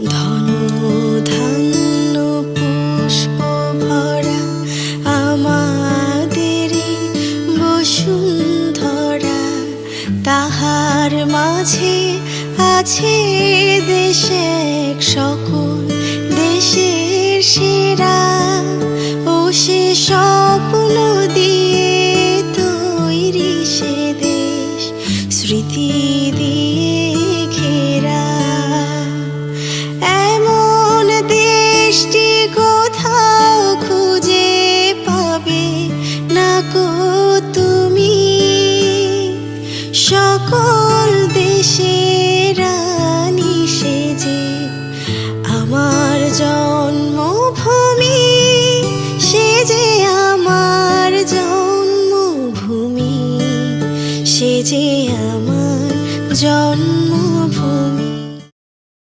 ধন ধান্য পুষ্প ভরা আমাদের বসুন্ধরা, তাহার মাঝে আছে দেশে সকল দেশের সেরা। ও সে স্বপ্ন দিয়ে তৈরি সে দেশ, স্মৃতি দিয়ে ঘেরা। এমন দেশটি কোথাও খুঁজে পাবে না কো তুমি, সকল দেশের রানী সেজে আমার জন্মভূমি, সে যে আমার জন্মভূমি, সে যে আমার জন্ম